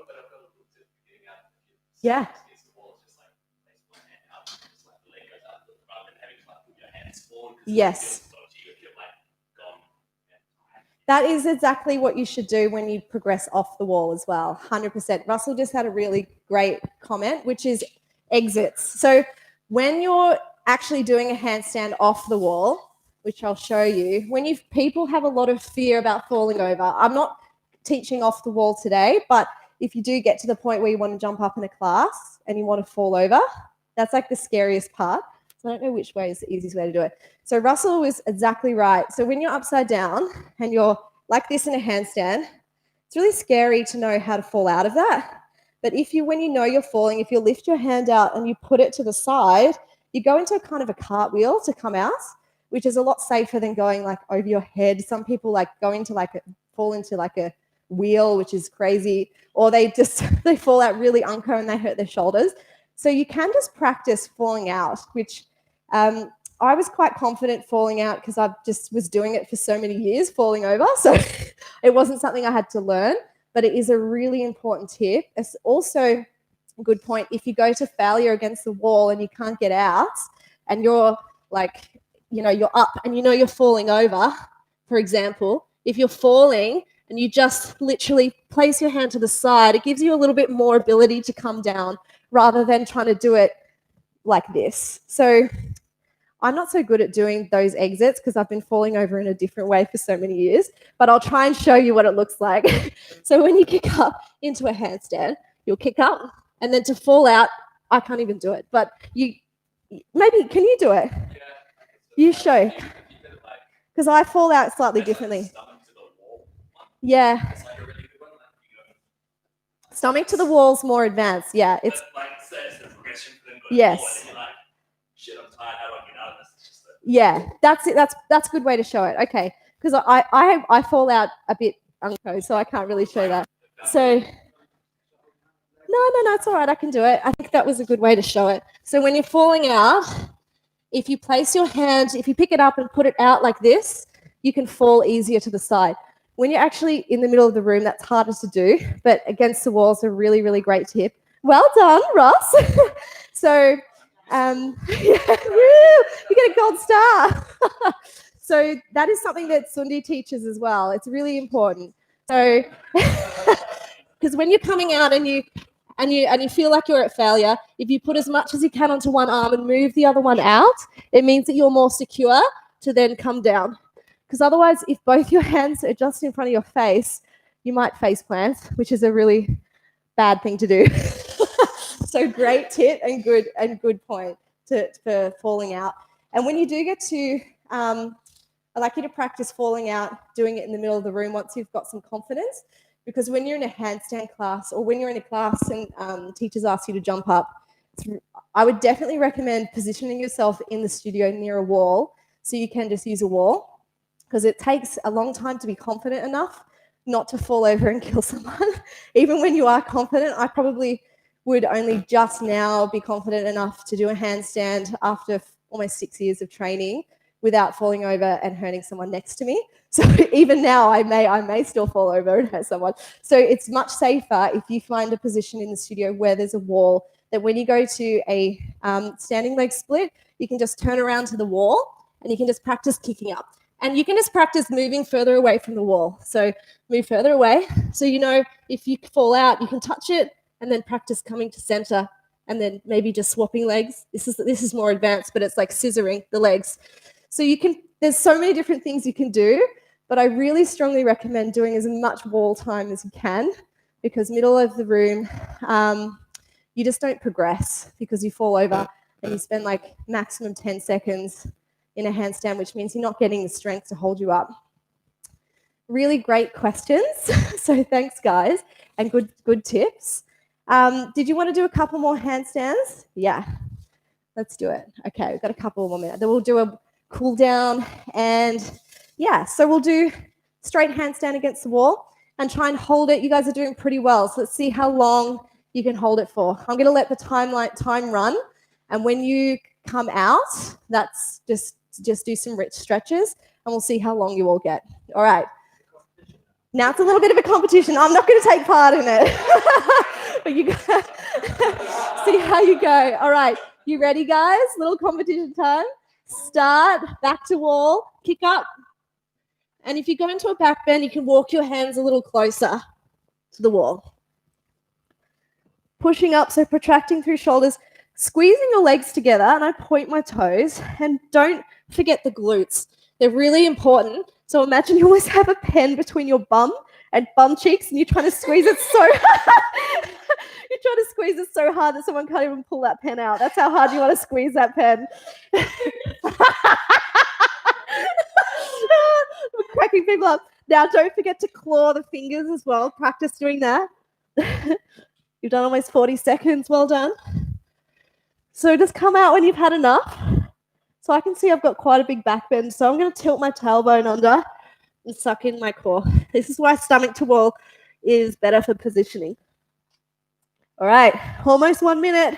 but I've got a little tip for getting out. Yeah. Just like place one hand out, just like the leg goes up, rather than having to like put your hands forward. Yes. That is exactly what you should do when you progress off the wall as well, 100%. Russell just had a really great comment, which is exits. So when you're actually doing a handstand off the wall, which I'll show you, people have a lot of fear about falling over. I'm not teaching off the wall today, but if you do get to the point where you want to jump up in a class and you want to fall over, that's like the scariest part. So I don't know which way is the easiest way to do it. So Russell was exactly right. So when you're upside down and you're like this in a handstand, it's really scary to know how to fall out of that. But when you know you're falling, if you lift your hand out and you put it to the side, you go into a kind of a cartwheel to come out, which is a lot safer than going like over your head. Some people like go into fall into like a wheel, which is crazy, or they fall out really unco and they hurt their shoulders. So you can just practice falling out, which I was quite confident falling out because I just was doing it for so many years, falling over. So it wasn't something I had to learn, but it is a really important tip. It's also a good point if you go to failure against the wall and you can't get out and you're like, you're up and you're falling over, for example, if you're falling and you just literally place your hand to the side, it gives you a little bit more ability to come down rather than trying to do it like this. So I'm not so good at doing those exits because I've been falling over in a different way for so many years, but I'll try and show you what it looks like. So when you kick up into a handstand, you'll kick up, and then to fall out, I can't even do it, but can you do it? Yeah. You show. Because I fall out slightly differently. Yeah. It's like a really good one. Stomach to the wall's more advanced. Yeah. It's like it's the progression for them. Yes. And you're like, shit, I'm tired. How do I get out of this? It's just yeah, that's it. That's a good way to show it. Okay. Because I fall out a bit unco, so I can't really show that. So no, it's all right. I can do it. I think that was a good way to show it. So when you're falling out, if you place your hand, if you pick it up and put it out like this, you can fall easier to the side. When you're actually in the middle of the room, that's harder to do, but against the wall is a really, really great tip. Well done, Ross. So, you get a gold star. So that is something that Sundi teaches as well. It's really important. So, because when you're coming out and you and you feel like you're at failure, if you put as much as you can onto one arm and move the other one out, it means that you're more secure to then come down. Because otherwise, if both your hands are just in front of your face, you might face plant, which is a really bad thing to do. So great tip and good point for falling out. And when you do get to, I like you to practice falling out, doing it in the middle of the room once you've got some confidence. Because when you're in a handstand class or when you're in a class and teachers ask you to jump up, I would definitely recommend positioning yourself in the studio near a wall so you can just use a wall, because it takes a long time to be confident enough not to fall over and kill someone. Even when you are confident, I probably would only just now be confident enough to do a handstand after almost 6 years of training without falling over and hurting someone next to me. So even now, I may still fall over and hurt someone. So it's much safer if you find a position in the studio where there's a wall, that when you go to a standing leg split, you can just turn around to the wall and you can just practice kicking up. And you can just practice moving further away from the wall. So move further away. So you know if you fall out, you can touch it and then practice coming to center and then maybe just swapping legs. This is more advanced, but it's like scissoring the legs. So there's so many different things you can do, but I really strongly recommend doing as much wall time as you can, because middle of the room, you just don't progress because you fall over and you spend like maximum 10 seconds in a handstand, which means you're not getting the strength to hold you up. Really great questions. So thanks, guys, and good tips. Did you want to do a couple more handstands? Yeah, let's do it. Okay, we've got a couple more minutes. Then we'll do a cool down, and yeah, so we'll do straight handstand against the wall and try and hold it. You guys are doing pretty well, so let's see how long you can hold it for. I'm going to let the time run, and when you come out, that's just do some rich stretches, and we'll see how long you all get. All right. Now it's a little bit of a competition. I'm not going to take part in it, but you guys see how you go. All right. You ready, guys? Little competition time. Start, back to wall, kick up. And if you go into a back bend, you can walk your hands a little closer to the wall. Pushing up, so protracting through shoulders, squeezing your legs together, and I point my toes, and don't forget the glutes. They're really important. So imagine you always have a pen between your bum and bum cheeks, and you're trying to squeeze it so hard. You're trying to squeeze it so hard that someone can't even pull that pen out. That's how hard you want to squeeze that pen. We're cracking people up. Now, don't forget to claw the fingers as well. Practice doing that. You've done almost 40 seconds. Well done. So just come out when you've had enough. So I can see I've got quite a big back bend. So I'm going to tilt my tailbone under and suck in my core. This is why stomach to wall is better for positioning. All right, almost 1 minute.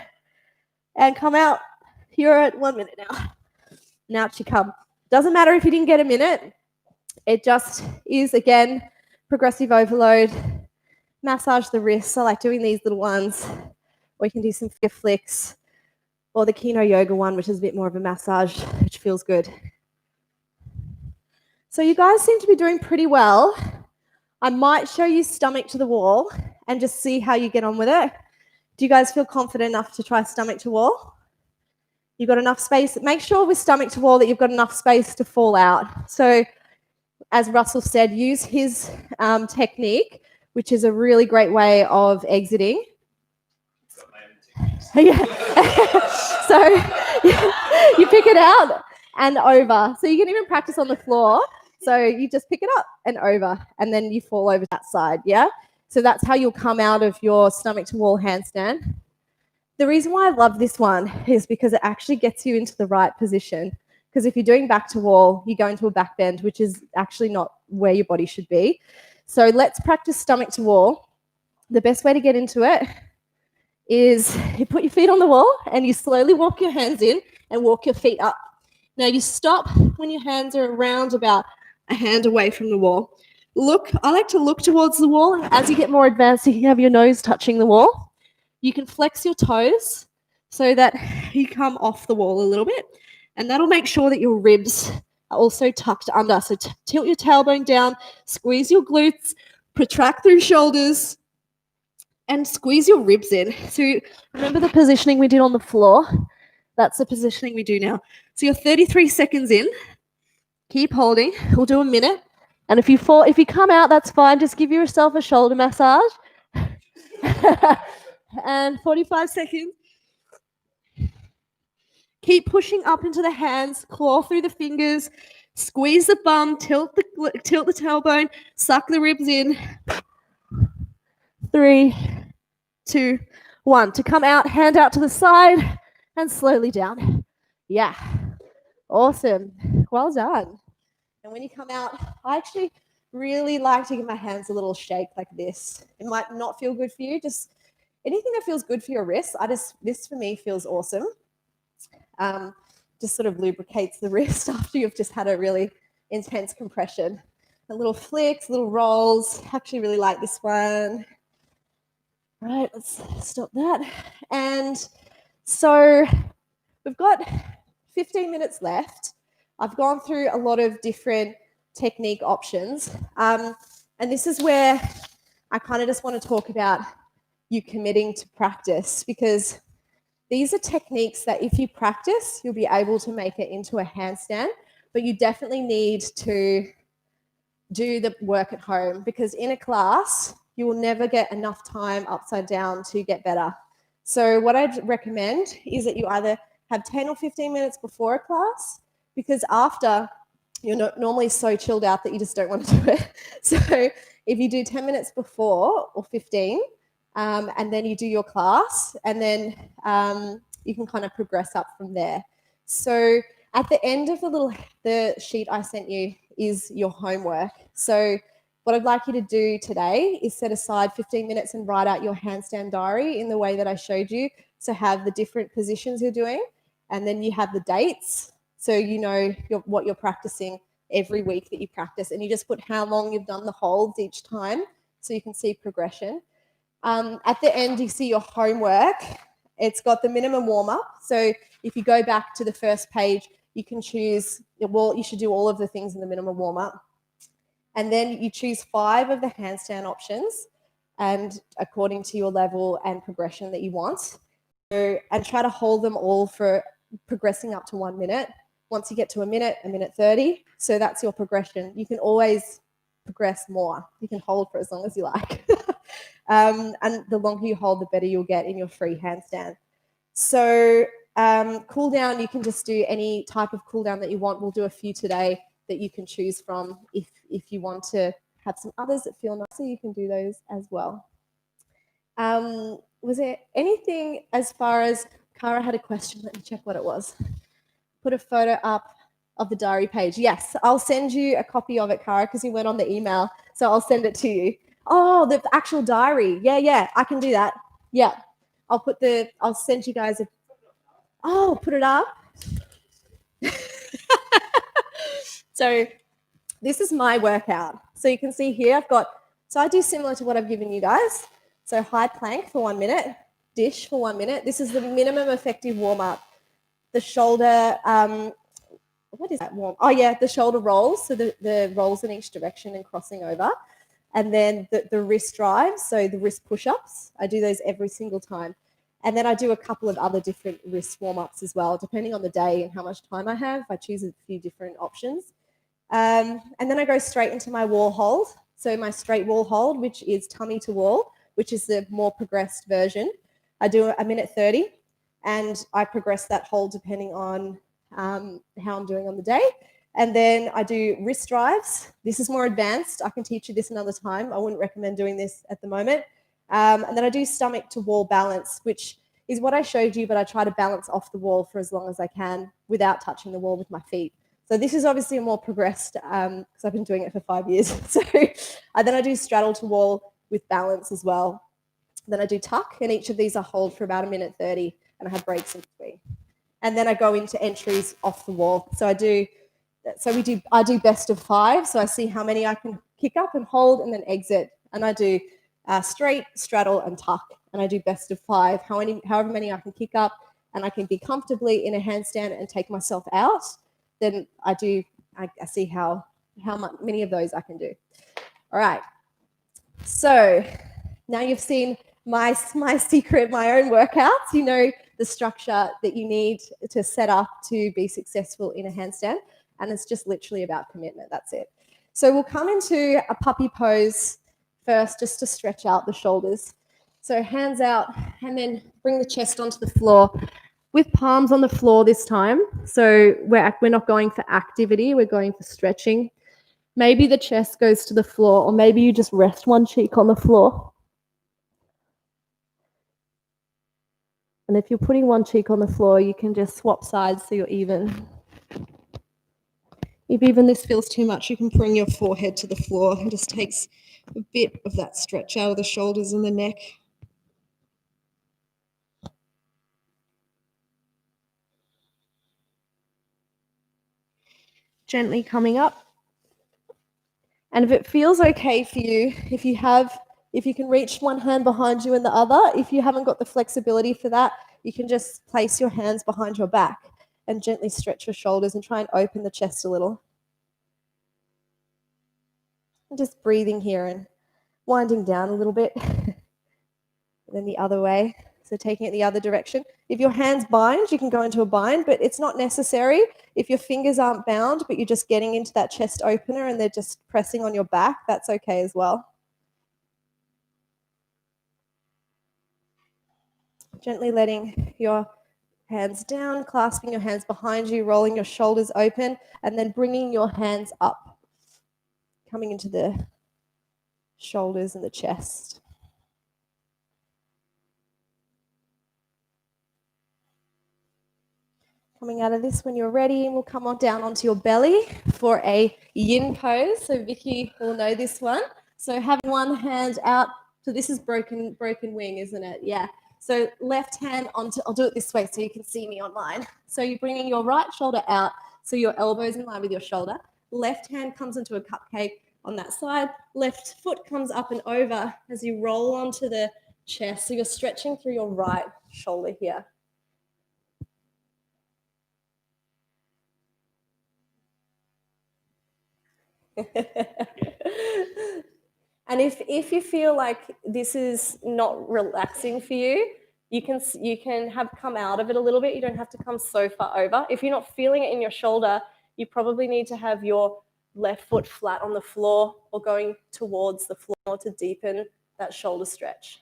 And come out. You're at 1 minute now. And out you come. Doesn't matter if you didn't get a minute. It just is, again, progressive overload. Massage the wrists. I like doing these little ones. Or you can do some fear flicks. Or the Kino Yoga one, which is a bit more of a massage, which feels good. So you guys seem to be doing pretty well. I might show you stomach to the wall and just see how you get on with it. Do you guys feel confident enough to try stomach to wall? You've got enough space. Make sure with stomach to wall that you've got enough space to fall out. So as Russell said, use his technique, which is a really great way of exiting. Yeah. So you pick it out and over. So you can even practice on the floor. So you just pick it up and over, and then you fall over that side, yeah? So that's how you'll come out of your stomach to wall handstand. The reason why I love this one is because it actually gets you into the right position. Because if you're doing back to wall, you go into a back bend, which is actually not where your body should be. So let's practice stomach to wall. The best way to get into it is you put your feet on the wall and you slowly walk your hands in and walk your feet up. Now you stop when your hands are around about a hand away from the wall. I like to look towards the wall. As you get more advanced, you can have your nose touching the wall. You can flex your toes so that you come off the wall a little bit, and that'll make sure that your ribs are also tucked under. So tilt your tailbone down, squeeze your glutes, protract through shoulders, and squeeze your ribs in. So remember the positioning we did on the floor? That's the positioning we do now. So you're 33 seconds in. Keep holding. We'll do a minute. And if you fall, if you come out, that's fine. Just give yourself a shoulder massage. And 45 seconds. Keep pushing up into the hands, claw through the fingers, squeeze the bum, tilt the tailbone, suck the ribs in. 3, 2, 1. To come out, hand out to the side and slowly down. Yeah. Awesome. Well done. And when you come out, I actually really like to give my hands a little shake like this. It might not feel good for you. Just anything that feels good for your wrists. This for me feels awesome. Just sort of lubricates the wrist after you've just had a really intense compression. A little flicks, little rolls. Actually really like this one. All right, let's stop that. And so we've got 15 minutes left. I've gone through a lot of different technique options. And this is where I kind of just want to talk about you committing to practice, because these are techniques that if you practice, you'll be able to make it into a handstand, but you definitely need to do the work at home, because in a class, you will never get enough time upside down to get better. So what I'd recommend is that you either have 10 or 15 minutes before a class, because after, you're not normally so chilled out that you just don't want to do it. So if you do 10 minutes before or 15, and then you do your class, and then you can kind of progress up from there. So at the end of the sheet I sent you is your homework. So what I'd like you to do today is set aside 15 minutes and write out your handstand diary in the way that I showed you. So have the different positions you're doing, and then you have the dates, so you know what you're practicing every week that you practice, and you just put how long you've done the holds each time so you can see progression. At the end, you see your homework. It's got the minimum warm-up. So if you go back to the first page, you can choose, well, you should do all of the things in the minimum warm-up. And then you choose 5 of the handstand options, and according to your level and progression that you want. So, and try to hold them all for progressing up to 1 minute. Once you get to a minute 30. So that's your progression. You can always progress more. You can hold for as long as you like. And the longer you hold, the better you'll get in your free handstand. So cool down, you can just do any type of cool down that you want. We'll do a few today that you can choose from. If you want to have some others that feel nicer, you can do those as well. Was there anything as far as, Cara had a question, let me check what it was. Put a photo up of the diary page. Yes, I'll send you a copy of it, Cara, because you went on the email. So I'll send it to you. Oh, the actual diary. Yeah, I can do that. Yeah. I'll send you guys put it up. So this is my workout. So you can see here, I do similar to what I've given you guys. So high plank for 1 minute, dish for 1 minute. This is the minimum effective warm-up. The shoulder, what is that warm? Oh yeah, the shoulder rolls. So the rolls in each direction and crossing over. And then the wrist drives, so the wrist push-ups. I do those every single time. And then I do a couple of other different wrist warm-ups as well, depending on the day and how much time I have. I choose a few different options. And then I go straight into my wall hold. So my straight wall hold, which is tummy to wall, which is the more progressed version. I do a minute 30, and I progress that hold depending on how I'm doing on the day. And then I do wrist drives. This is more advanced. I can teach you this another time. I wouldn't recommend doing this at the moment. And then I do stomach to wall balance, which is what I showed you, but I try to balance off the wall for as long as I can without touching the wall with my feet. So this is obviously a more progressed, because I've been doing it for 5 years. So then I do straddle to wall with balance as well. Then I do tuck, and each of these I hold for about a minute 30, and I have breaks in between. And then I go into entries off the wall. So I do best of 5. So I see how many I can kick up and hold and then exit. And I do straight, straddle, and tuck. And I do best of 5, however many I can kick up, and I can be comfortably in a handstand and take myself out. Then I see how many of those I can do. All right. So now you've seen my secret, my own workouts. You know the structure that you need to set up to be successful in a handstand, and it's just literally about commitment. That's it. So we'll come into a puppy pose first, just to stretch out the shoulders. So hands out, and then bring the chest onto the floor with palms on the floor this time. So we're not going for activity, we're going for stretching. Maybe the chest goes to the floor, or maybe you just rest one cheek on the floor. And if you're putting one cheek on the floor, you can just swap sides so you're even. If even this feels too much, you can bring your forehead to the floor. It just takes a bit of that stretch out of the shoulders and the neck. Gently coming up. And if it feels okay for you, if you can reach one hand behind you and the other, if you haven't got the flexibility for that, you can just place your hands behind your back and gently stretch your shoulders and try and open the chest a little. And just breathing here and winding down a little bit. And then the other way. So taking it the other direction. If your hands bind, you can go into a bind, but it's not necessary. If your fingers aren't bound, but you're just getting into that chest opener and they're just pressing on your back, that's okay as well. Gently letting your hands down, clasping your hands behind you, rolling your shoulders open, and then bringing your hands up, coming into the shoulders and the chest. Coming out of this when you're ready, and we'll come on down onto your belly for a yin pose. So Vicky will know this one. So have one hand out. So this is broken wing, isn't it? Yeah. So left hand onto, I'll do it this way so you can see me online. So you're bringing your right shoulder out so your elbow's in line with your shoulder. Left hand comes into a cupcake on that side. Left foot comes up and over as you roll onto the chest. So you're stretching through your right shoulder here. And if you feel like this is not relaxing for you, you can have come out of it a little bit. You don't have to come so far over. If you're not feeling it in your shoulder, you probably need to have your left foot flat on the floor or going towards the floor to deepen that shoulder stretch.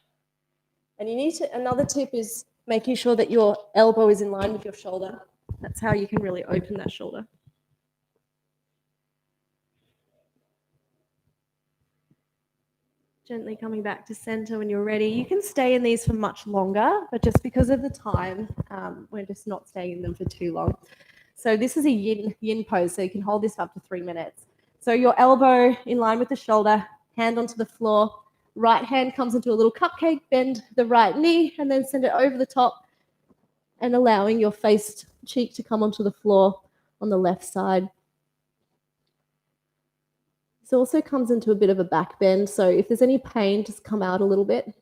And you need to, another tip is making sure that your elbow is in line with your shoulder. That's how you can really open that shoulder. Gently coming back to center when you're ready. You can stay in these for much longer, but just because of the time, we're just not staying in them for too long. So this is a yin pose, so you can hold this for up to 3 minutes. So your elbow in line with the shoulder, hand onto the floor, right hand comes into a little cupcake, bend the right knee, and then send it over the top, and allowing your face cheek to come onto the floor on the left side. This also comes into a bit of a back bend, so if there's any pain, just come out a little bit.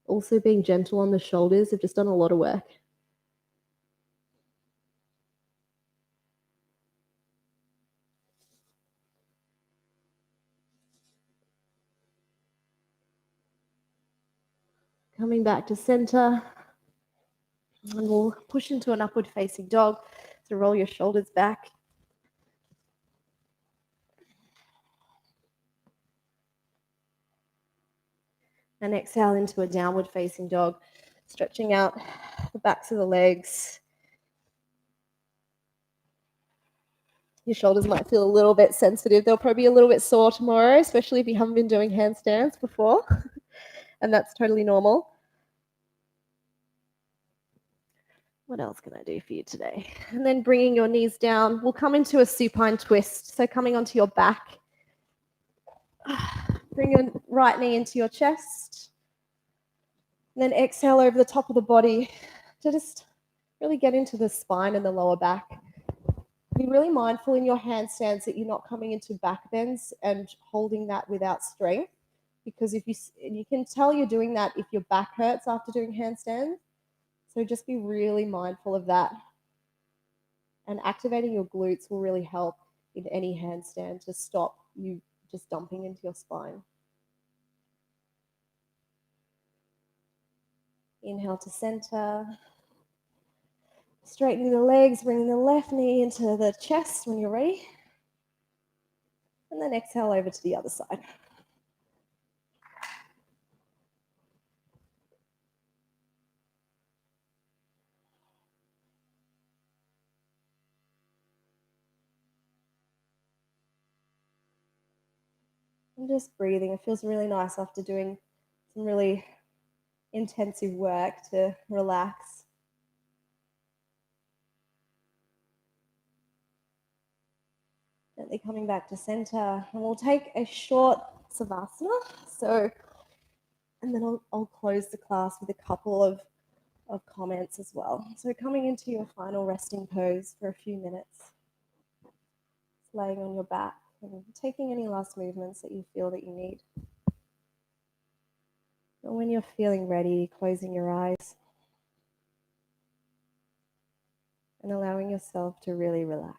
Also being gentle on the shoulders, I've just done a lot of work. Coming back to center, and we'll push into an upward facing dog. So roll your shoulders back. And exhale into a downward facing dog, stretching out the backs of the legs. Your shoulders might feel a little bit sensitive. They'll probably be a little bit sore tomorrow, especially if you haven't been doing handstands before. And that's totally normal. What else can I do for you today? And then bringing your knees down, we'll come into a supine twist. So coming onto your back. Bring your right knee into your chest. And then exhale over the top of the body to just really get into the spine and the lower back. Be really mindful in your handstands that you're not coming into back bends and holding that without strength, because if you can tell you're doing that if your back hurts after doing handstands. So just be really mindful of that. And activating your glutes will really help in any handstand to stop you just dumping into your spine. Inhale to center. Straightening the legs, bringing the left knee into the chest when you're ready. And then exhale over to the other side. And just breathing. It feels really nice after doing some really intensive work to relax. Gently coming back to center. And we'll take a short savasana. And then I'll close the class with a couple of comments as well. So coming into your final resting pose for a few minutes. Laying on your back and taking any last movements that you feel that you need. And when you're feeling ready, closing your eyes and allowing yourself to really relax.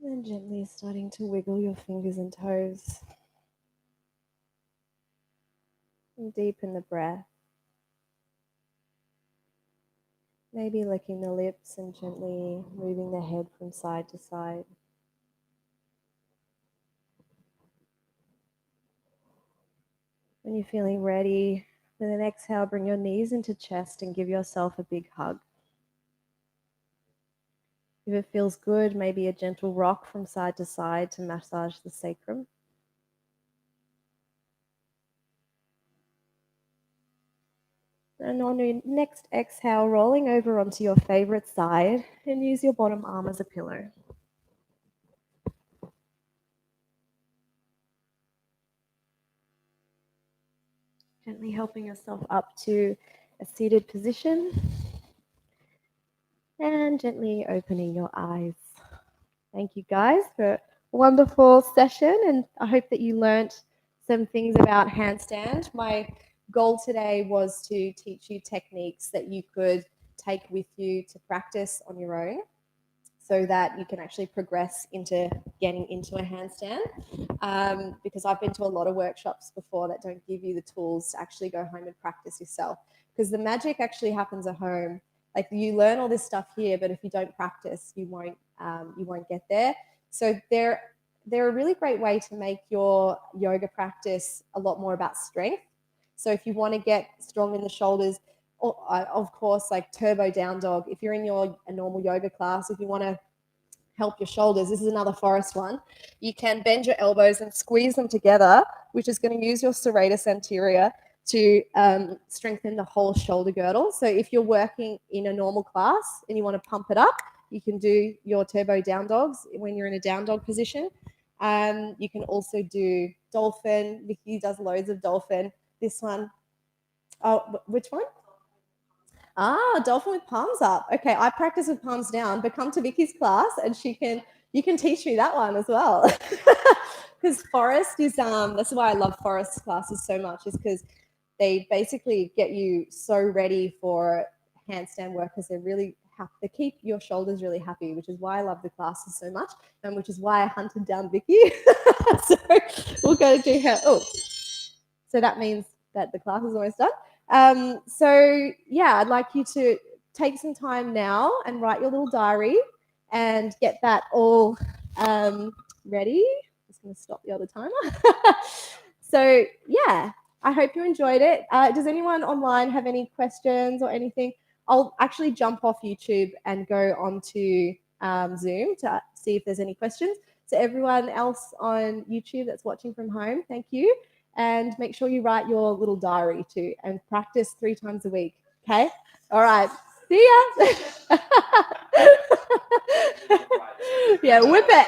And gently starting to wiggle your fingers and toes. And deepen the breath. Maybe licking the lips and gently moving the head from side to side. When you're feeling ready, with an exhale, bring your knees into chest and give yourself a big hug. If it feels good, maybe a gentle rock from side to side to massage the sacrum. And on your next exhale, rolling over onto your favorite side and use your bottom arm as a pillow. Gently helping yourself up to a seated position and gently opening your eyes. Thank you guys for a wonderful session, and I hope that you learnt some things about handstand. My goal today was to teach you techniques that you could take with you to practice on your own so that you can actually progress into getting into a handstand. Because I've been to a lot of workshops before that don't give you the tools to actually go home and practice yourself. Because the magic actually happens at home. Like, you learn all this stuff here, but if you don't practice, you won't get there. So they're a really great way to make your yoga practice a lot more about strength. So if you want to get strong in the shoulders, or, of course, like turbo down dog. If you're in a normal yoga class, if you want to help your shoulders, this is another forest one. You can bend your elbows and squeeze them together, which is going to use your serratus anterior to strengthen the whole shoulder girdle. So if you're working in a normal class and you want to pump it up, you can do your turbo down dogs when you're in a down dog position. You can also do dolphin. Vicky does loads of dolphin. This one, which one? Dolphin with palms up. Okay, I practice with palms down, but come to Vicky's class and you can teach me that one as well. Because forest is, that's why I love forest classes so much, is because they basically get you so ready for handstand work, because they keep your shoulders really happy, which is why I love the classes so much, and which is why I hunted down Vicky. So we'll go do her. Oh, so that means that the class is almost done. So yeah, I'd like you to take some time now and write your little diary and get that all ready. Just going to stop the other timer. So yeah, I hope you enjoyed it. Does anyone online have any questions or anything? I'll actually jump off YouTube and go onto Zoom to see if there's any questions. So everyone else on YouTube that's watching from home, thank you. And make sure you write your little diary too and practice 3 times a week. Okay? All right. See ya. Yeah, whip it.